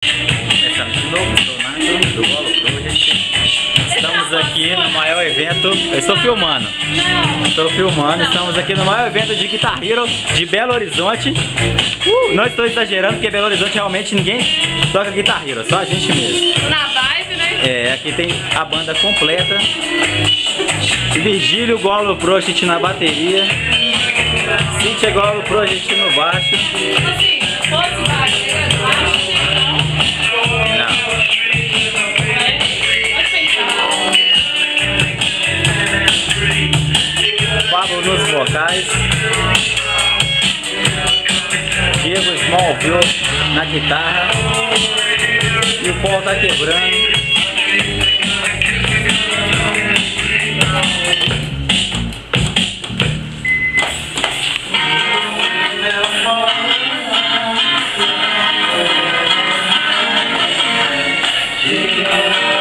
Começando de novo, sou o Nato do Golo Project. Estamos aqui no maior evento. Eu estou filmando. Estamos aqui no maior evento de Guitar Hero de Belo Horizonte. Não estou exagerando, porque Belo Horizonte realmente ninguém toca Guitar Hero, só a gente mesmo. Na vibe, né? É, aqui tem a banda completa. Virgílio Golo Project na bateria. Cíntia Golo Project no baixo. Assim, fosse baixo, Não. pode pensar. Pablo nos vocais. Diego Smallville na guitarra. E o Paul tá quebrando. Yeah.